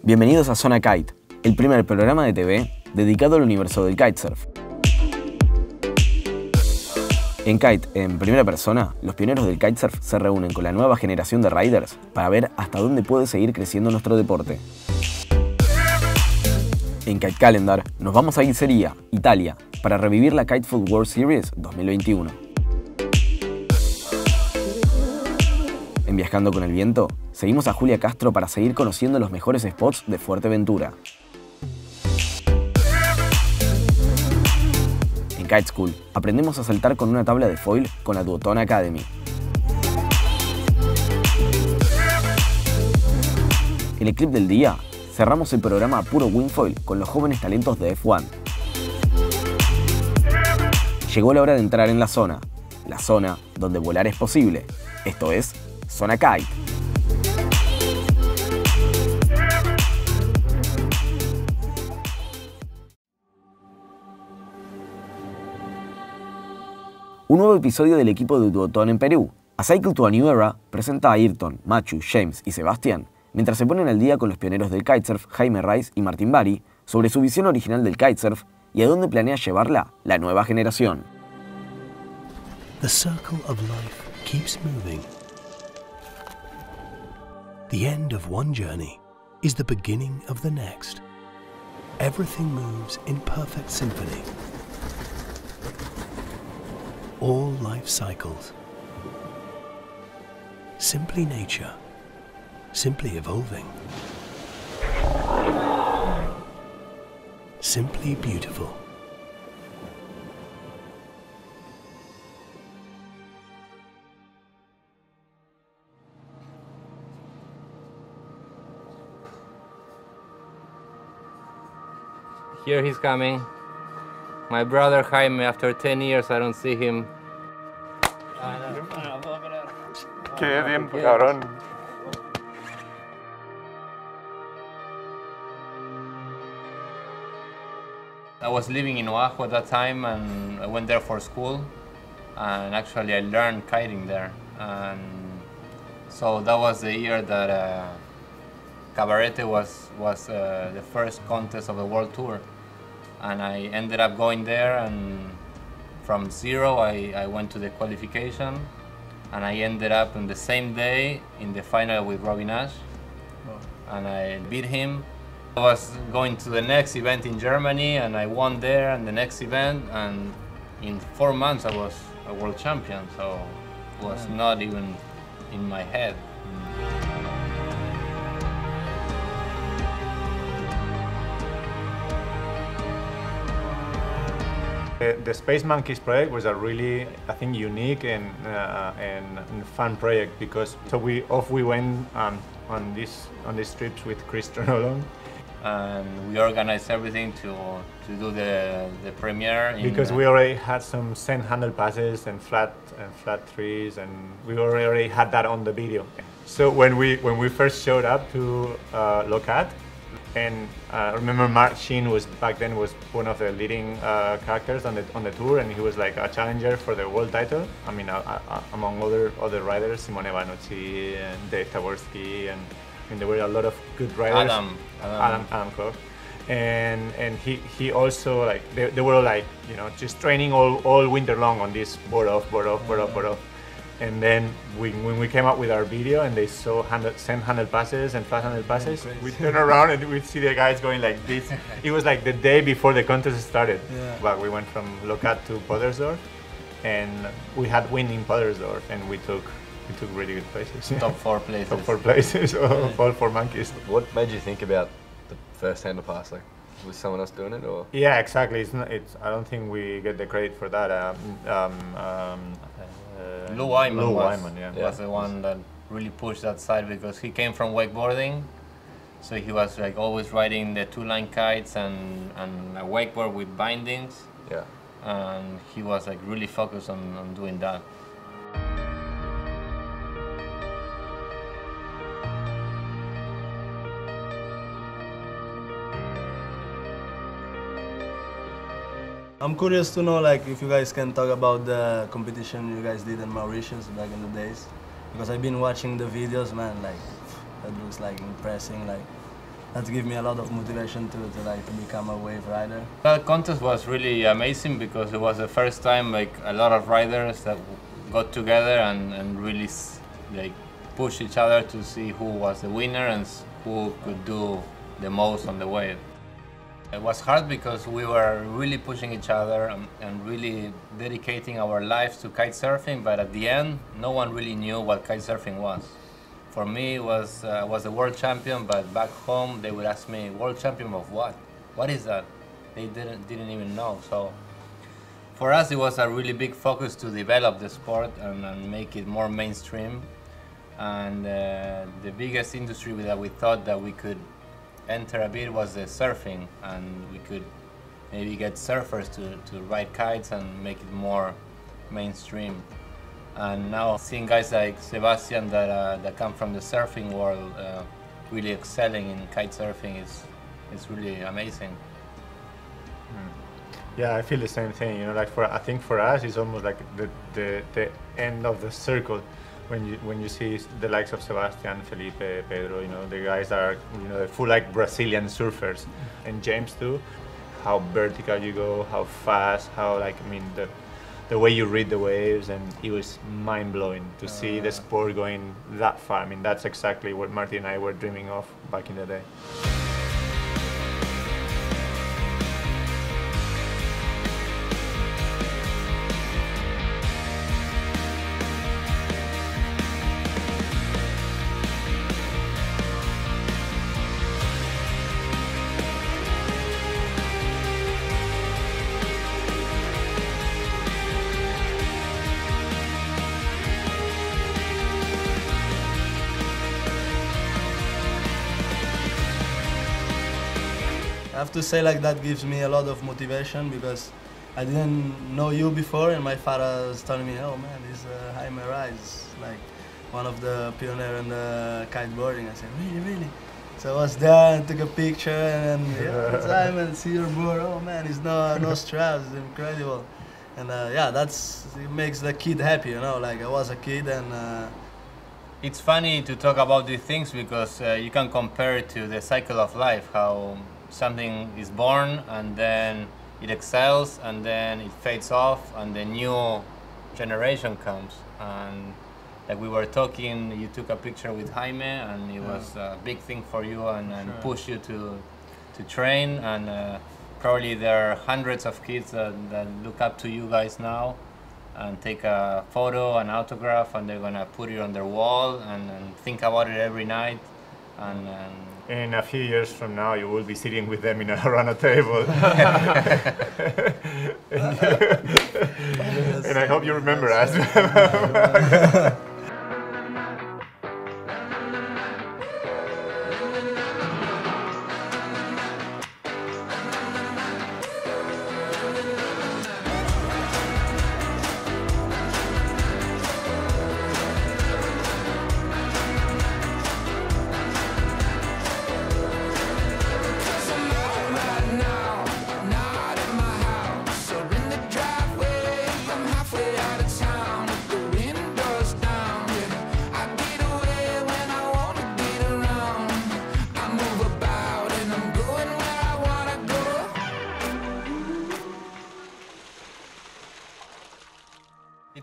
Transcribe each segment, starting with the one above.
Bienvenidos a Zona Kite, el primer programa de TV dedicado al universo del kitesurf. En Kite, en primera persona, los pioneros del kitesurf se reúnen con la nueva generación de riders para ver hasta dónde puede seguir creciendo nuestro deporte. En Kite Calendar nos vamos a Sería, Italia, para revivir la Kite Food World Series 2021. En Viajando con el Viento, seguimos a Julia Castro para seguir conociendo los mejores spots de Fuerteventura. En Kite School, aprendemos a saltar con una tabla de foil con la Zona Academy. En el clip del día, cerramos el programa Puro Wingfoil con los jóvenes talentos de F1. Llegó la hora de entrar en la zona donde volar es posible. Esto es Zona Kite. Un nuevo episodio del equipo de Duotón en Perú. A Cycle to a New Era presenta a Ayrton, Machu, James y Sebastián, mientras se ponen al día con los pioneros del kitesurf Jaime Rice y Martín Bari sobre su visión original del kitesurf y a dónde planea llevarla la nueva generación. The circle of life keeps moving. The end of one journey is the beginning of the next. Everything moves in perfect symphony. All life cycles. Simply nature. Simply evolving. Simply beautiful. Here he's coming. My brother Jaime, after 10 years I don't see him. Qué bien, cabrón. I was living in Oahu at that time and I went there for school, and actually I learned kiting there. And so that was the year that Cabarete was the first contest of the World Tour. And I ended up going there, and from zero I went to the qualification, and I ended up on the same day in the final with Robbie Nash. And I beat him. I was going to the next event in Germany and I won there, and the next event, and in 4 months I was a world champion, so it was not even in my head. The Space Monkeys project was a really, I think, unique and fun project, because we went on these trips with Chris Tronolon. And we organized everything to do the premiere. Because we already had some sand handle passes and flat trees, and we already had that on the video. So when we first showed up to Locat, and I remember Mark Sheen was one of the leading characters on the tour, and he was like a challenger for the world title. I mean, among other riders, Simone Vanucci and Dave Taborski, and I mean, there were a lot of good riders. Adam Koch. And he also, like, they were like, you know, just training all winter long on this board off. And then when we came out with our video and they saw sand handle passes and flat handle passes, we turn around and we'd see the guys going like this. It was like the day before the contest started. Yeah. But we went from Locat to Podersdorf, and we had wind in Podersdorf, and we took really good places. Top 4 places. Top 4 places, all 4 monkeys. What made you think about the first handle pass? Like, was someone else doing it, or? Yeah, exactly. I don't think we get the credit for that. Lou Wyman was the one that really pushed that side, because he came from wakeboarding, so he was like always riding the 2-line kites and a wakeboard with bindings. Yeah. And he was like really focused on doing that. I'm curious to know, like, if you guys can talk about the competition you guys did in Mauritius back in the days, because I've been watching the videos, man. Like, that looks like impressive. Like, that gave me a lot of motivation to become a wave rider. That contest was really amazing because it was the first time like a lot of riders that got together and really like push each other to see who was the winner and who could do the most on the wave. It was hard because we were really pushing each other and really dedicating our lives to kite surfing, but at the end, no one really knew what kite surfing was. For me, it was a world champion, but back home they would ask me, world champion of what? What is that? They didn't even know. So for us, it was a really big focus to develop the sport and make it more mainstream. And the biggest industry that we thought that we could enter a bit was the surfing, and we could maybe get surfers to ride kites and make it more mainstream. And now seeing guys like Sebastian that come from the surfing world really excelling in kite surfing is really amazing. Yeah, I feel the same thing. You know, like I think for us it's almost like the end of the circle when you see the likes of Sebastian, Felipe, Pedro. You know, the guys are the full like Brazilian surfers, and James too. How vertical you go, how fast, how the way you read the waves, and it was mind-blowing to see the sport going that far. I mean, that's exactly what Marty and I were dreaming of back in the day. I have to say like that gives me a lot of motivation because I didn't know you before, and my father was telling me, oh man, this Jaime Rice, like one of the pioneers in the kiteboarding. I said, really? So I was there and took a picture, and yeah, it's Jaime, see your board, oh man, he's no straps, it's incredible. And yeah, it makes the kid happy, you know, like I was a kid and It's funny to talk about these things because you can compare it to the cycle of life, how something is born and then it excels and then it fades off and the new generation comes. And like we were talking, you took a picture with Jaime and it was a big thing for you and pushed you to train, and probably there are hundreds of kids that look up to you guys now and take a photo, an autograph, and they're gonna put it on their wall and think about it every night. And in a few years from now, you will be sitting with them around a table. And I hope you remember us.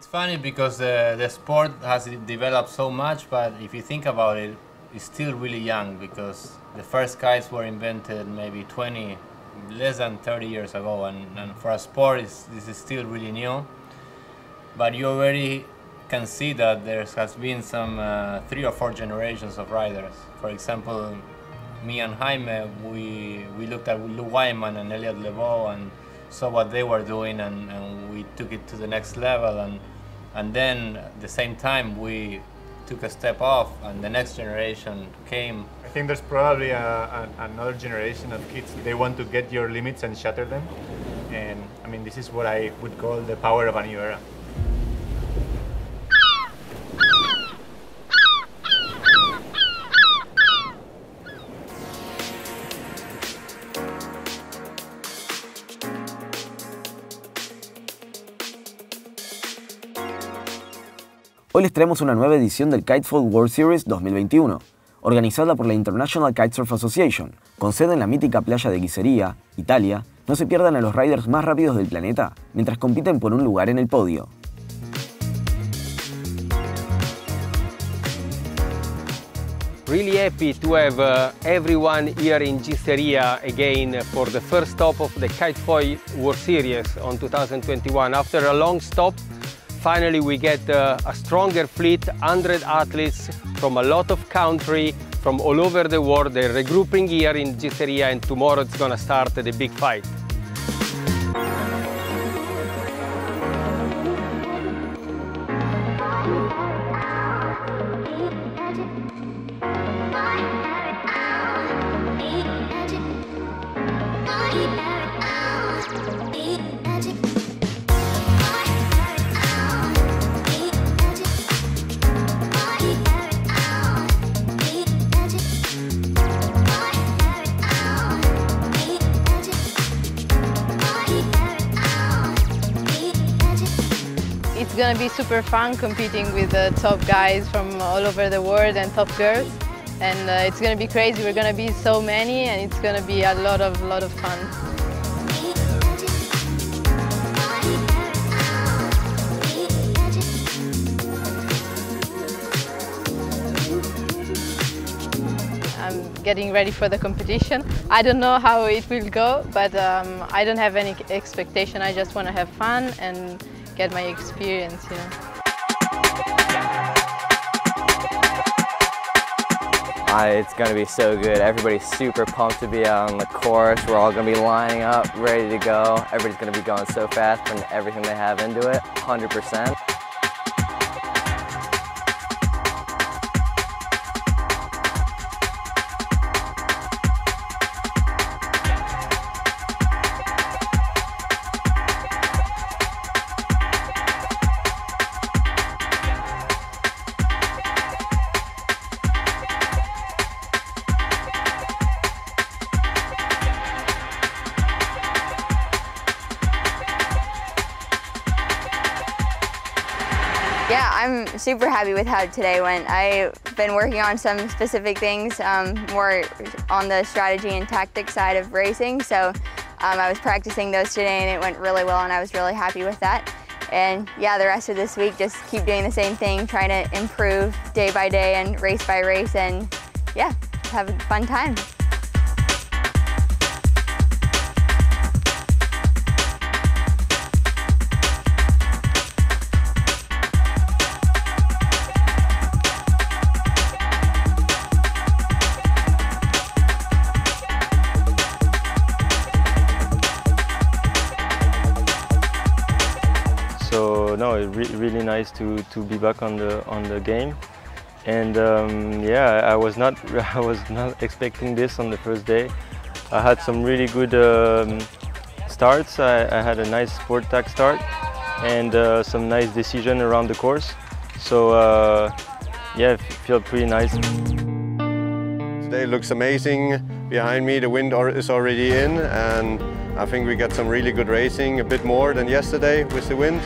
it's funny because the sport has developed so much, but if you think about it, it's still really young because the first kites were invented maybe less than 30 years ago, and for a sport, this is still really new. But you already can see that there has been some 3 or 4 generations of riders. For example, me and Jaime, we looked at Lou Wyman and Elliot Lebeau and saw what they were doing, and we took it to the next level, and then at the same time we took a step off and the next generation came. I think there's probably another generation of kids, they want to get your limits and shatter them, and I mean this is what I would call the power of a new era. Hoy les traemos una nueva edición del Kitefall World Series 2021. organizada por la International Kitesurf Association, con sede en la mítica playa de Ghiseria, Italia. No se pierdan a los riders más rápidos del planeta mientras compiten por un lugar en el podio. Really happy to have everyone here in Ghiseria again for the first stop of the Kitesurf World Series on 2021. After a long stop, finally we get a stronger fleet, 100 athletes from a lot of country, from all over the world. They're regrouping here in Ghiseria, and tomorrow it's gonna start the big fight. It's gonna be super fun competing with the top guys from all over the world and top girls, and it's gonna be crazy. We're gonna be so many, and it's gonna be a lot of fun. I'm getting ready for the competition. I don't know how it will go, but I don't have any expectation. I just want to have fun and get my experience, you know. It's going to be so good. Everybody's super pumped to be out on the course. We're all going to be lining up, ready to go. Everybody's going to be going so fast, putting everything they have into it, 100%. Yeah, I'm super happy with how today went. I've been working on some specific things, more on the strategy and tactics side of racing, so I was practicing those today and it went really well, and I was really happy with that. And yeah, the rest of this week, just keep doing the same thing, trying to improve day by day and race by race, and yeah, just have a fun time. So no, it's really nice to be back on the game, and yeah, I was not expecting this on the first day. I had some really good starts. I had a nice sport tag start and some nice decision around the course. So yeah, it felt pretty nice. Today looks amazing. Behind me the wind is already in, and I think we got some really good racing, a bit more than yesterday with the wind.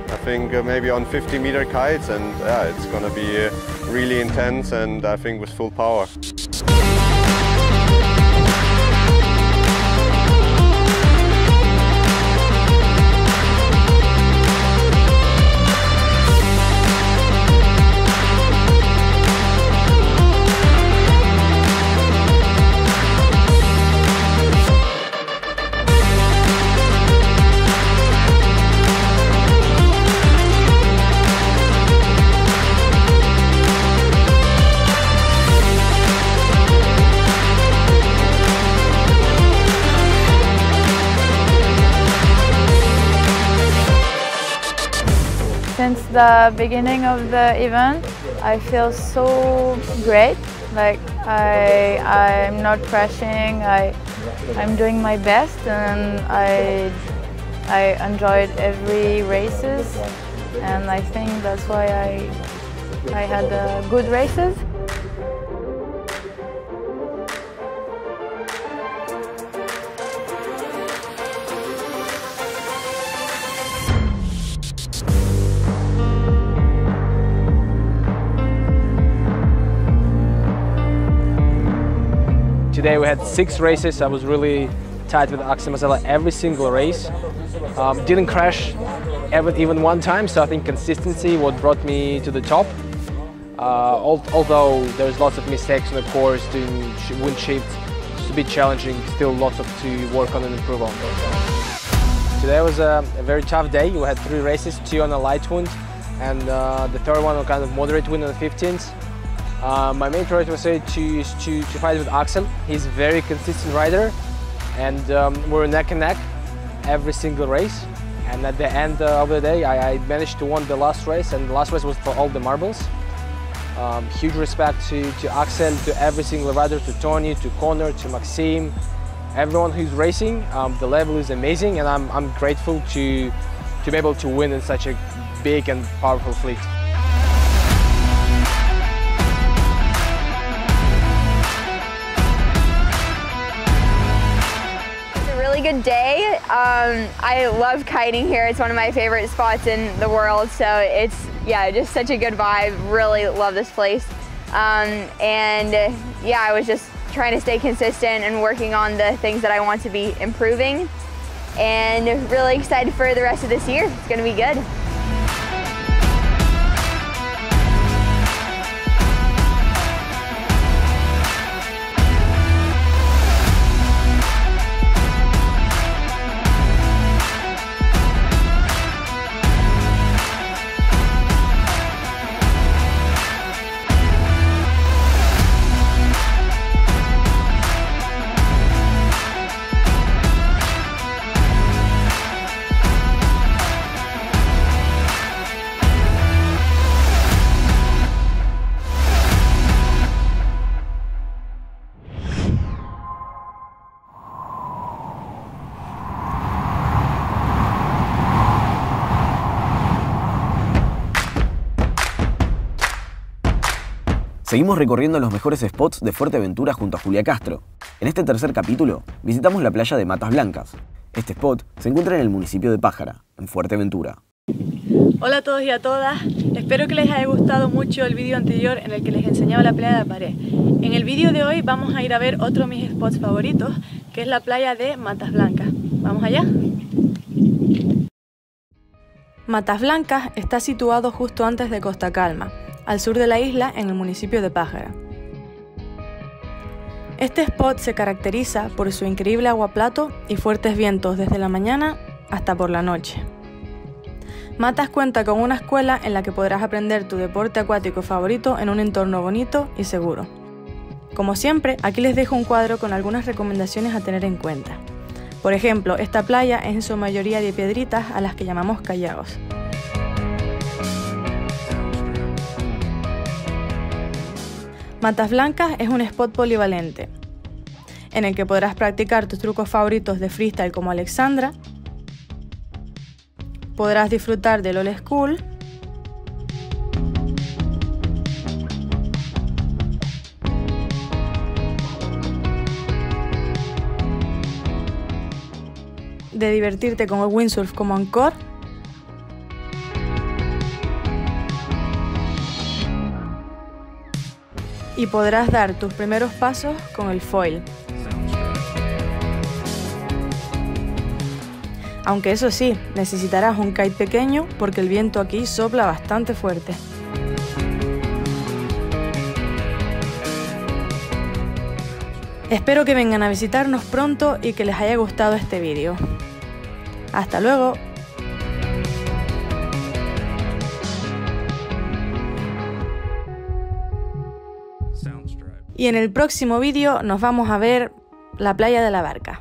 I think maybe on 50-meter kites, and yeah, it's going to be really intense, and I think with full power. Since the beginning of the event, I feel so great. Like I'm not crashing. I'm doing my best, and I enjoyed every races, and I think that's why I had good races. Today we had 6 races. I was really tight with Axel Mazzella every single race. Didn't crash even one time, so I think consistency what brought me to the top. Although there's lots of mistakes on the course, doing wind shift, it's a bit challenging, still lots to work on and improve on. Today was a very tough day. We had 3 races, 2 on a light wind, and the third one on kind of moderate wind on the 15th. My main priority was to fight with Axel. He's a very consistent rider, and we're neck and neck every single race. And at the end of the day, I managed to win the last race, and the last race was for all the marbles. Huge respect to Axel, to every single rider, to Tony, to Connor, to Maxime, everyone who's racing. The level is amazing, and I'm grateful to be able to win in such a big and powerful fleet. Good day. I love kiting here. It's one of my favorite spots in the world, so it's just such a good vibe. Really love this place. I was just trying to stay consistent and working on the things that I want to be improving, and really excited for the rest of this year. It's going to be good. Seguimos recorriendo los mejores spots de Fuerteventura junto a Julia Castro. En este tercer capítulo, visitamos la playa de Matas Blancas. Este spot se encuentra en el municipio de Pájara, en Fuerteventura. Hola a todos y a todas, espero que les haya gustado mucho el vídeo anterior en el que les enseñaba la playa de Pared. En el vídeo de hoy vamos a ir a ver otro de mis spots favoritos, que es la playa de Matas Blancas. ¿Vamos allá? Matas Blancas está situado justo antes de Costa Calma, al sur de la isla, en el municipio de Pájara. Este spot se caracteriza por su increíble aguaplato y fuertes vientos desde la mañana hasta por la noche. Matas cuenta con una escuela en la que podrás aprender tu deporte acuático favorito en un entorno bonito y seguro. Como siempre, aquí les dejo un cuadro con algunas recomendaciones a tener en cuenta. Por ejemplo, esta playa es en su mayoría de piedritas a las que llamamos callaos. Matas Blancas es un spot polivalente, en el que podrás practicar tus trucos favoritos de freestyle como Alexandra, podrás disfrutar del old school, de divertirte con el windsurf como encore, y podrás dar tus primeros pasos con el foil. Aunque eso sí, necesitarás un kite pequeño porque el viento aquí sopla bastante fuerte. Espero que vengan a visitarnos pronto y que les haya gustado este vídeo. ¡Hasta luego! Y en el próximo vídeo nos vamos a ver la playa de la Barca.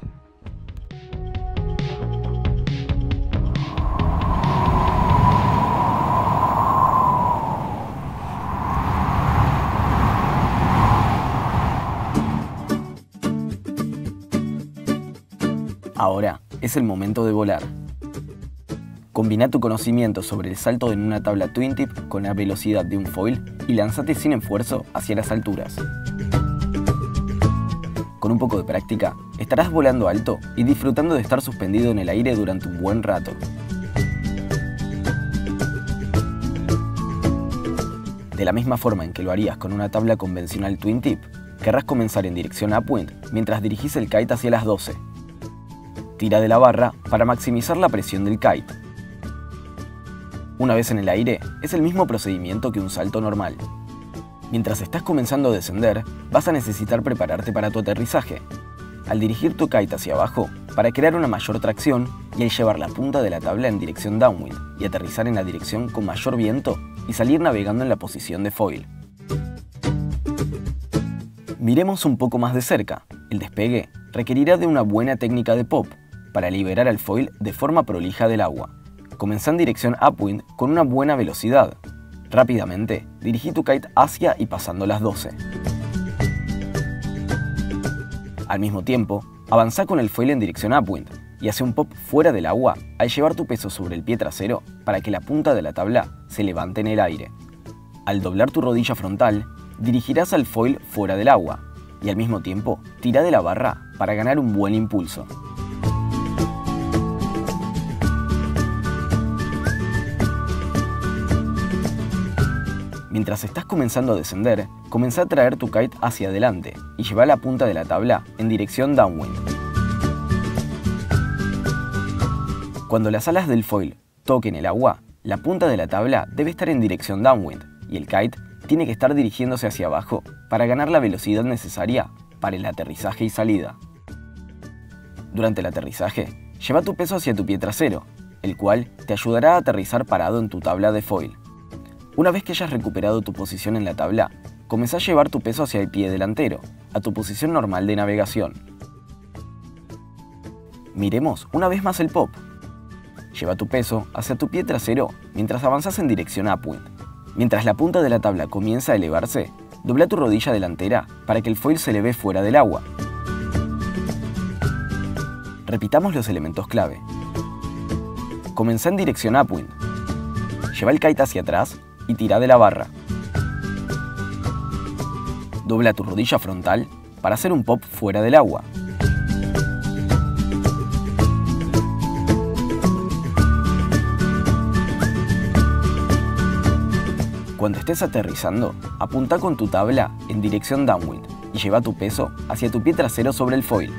Ahora es el momento de volar. Combina tu conocimiento sobre el salto en una tabla twin tip con la velocidad de un foil y lánzate sin esfuerzo hacia las alturas. Con un poco de práctica, estarás volando alto y disfrutando de estar suspendido en el aire durante un buen rato. De la misma forma en que lo harías con una tabla convencional twin tip, querrás comenzar en dirección upwind mientras dirigís el kite hacia las 12. Tira de la barra para maximizar la presión del kite. Una vez en el aire, es el mismo procedimiento que un salto normal. Mientras estás comenzando a descender, vas a necesitar prepararte para tu aterrizaje. Al dirigir tu kite hacia abajo, para crear una mayor tracción, y al llevar la punta de la tabla en dirección downwind y aterrizar en la dirección con mayor viento y salir navegando en la posición de foil. Miremos un poco más de cerca. El despegue requerirá de una buena técnica de pop para liberar al foil de forma prolija del agua. Comenzá en dirección upwind con una buena velocidad. Rápidamente, dirigí tu kite hacia y pasando las 12. Al mismo tiempo, avanzá con el foil en dirección upwind y hace un pop fuera del agua al llevar tu peso sobre el pie trasero para que la punta de la tabla se levante en el aire. Al doblar tu rodilla frontal, dirigirás al foil fuera del agua y al mismo tiempo tira de la barra para ganar un buen impulso. Mientras estás comenzando a descender, comenzá a traer tu kite hacia adelante y lleva la punta de la tabla en dirección downwind. Cuando las alas del foil toquen el agua, la punta de la tabla debe estar en dirección downwind y el kite tiene que estar dirigiéndose hacia abajo para ganar la velocidad necesaria para el aterrizaje y salida. Durante el aterrizaje, lleva tu peso hacia tu pie trasero, el cual te ayudará a aterrizar parado en tu tabla de foil. Una vez que hayas recuperado tu posición en la tabla, comenzá a llevar tu peso hacia el pie delantero, a tu posición normal de navegación. Miremos una vez más el pop. Lleva tu peso hacia tu pie trasero mientras avanzas en dirección upwind. Mientras la punta de la tabla comienza a elevarse, dobla tu rodilla delantera para que el foil se eleve fuera del agua. Repitamos los elementos clave. Comenzá en dirección upwind. Lleva el kite hacia atrás y tira de la barra. Dobla tu rodilla frontal para hacer un pop fuera del agua. Cuando estés aterrizando, apunta con tu tabla en dirección downwind y lleva tu peso hacia tu pie trasero sobre el foil.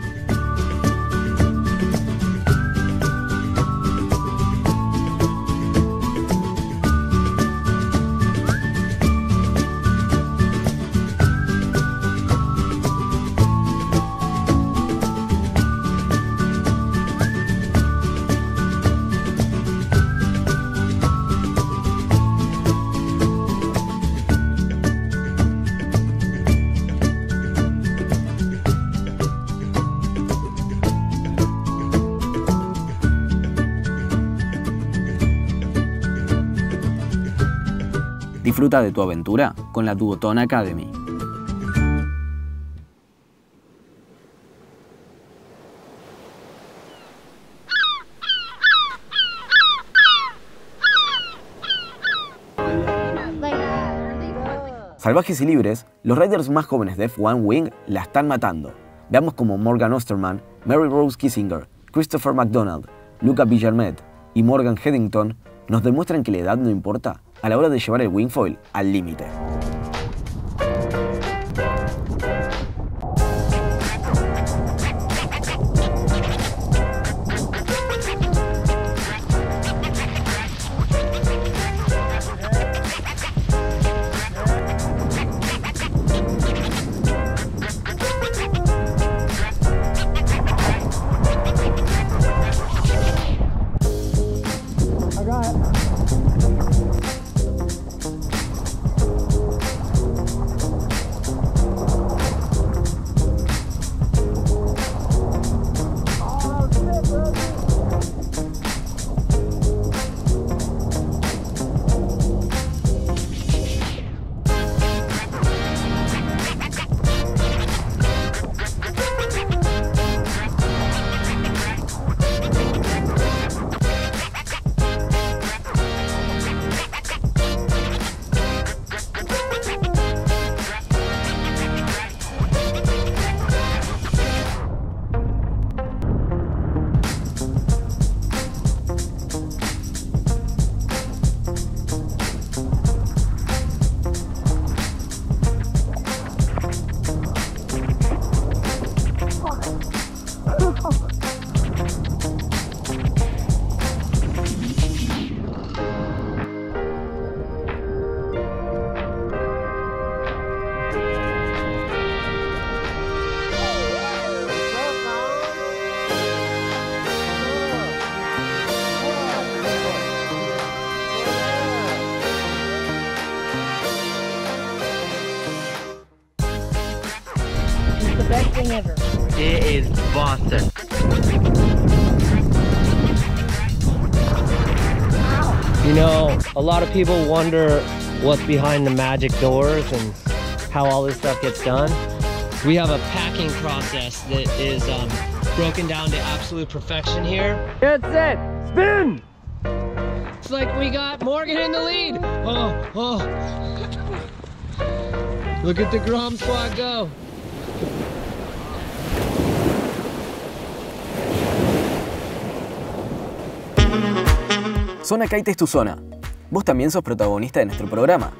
Disfruta de tu aventura con la Zona Academy. Salvajes y libres, los riders más jóvenes de F1 Wing la están matando. Veamos como Morgan Osterman, Mary Rose Kissinger, Christopher McDonald, Luca Villarmet y Morgan Headington nos demuestran que la edad no importa a la hora de llevar el wingfoil al límite. the best thing ever. It is Boston. You know, a lot of people wonder what's behind the magic doors and how all this stuff gets done. We have a packing process that is broken down to absolute perfection here. Get set, spin! It's like we got Morgan in the lead. Oh. Look at the Grom squad go. Zona Kite es tu zona. Vos también sos protagonista de nuestro programa.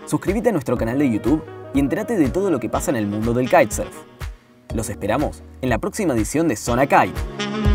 Suscríbete a nuestro canal de YouTube y entérate de todo lo que pasa en el mundo del kitesurf. Los esperamos en la próxima edición de Zona Kite.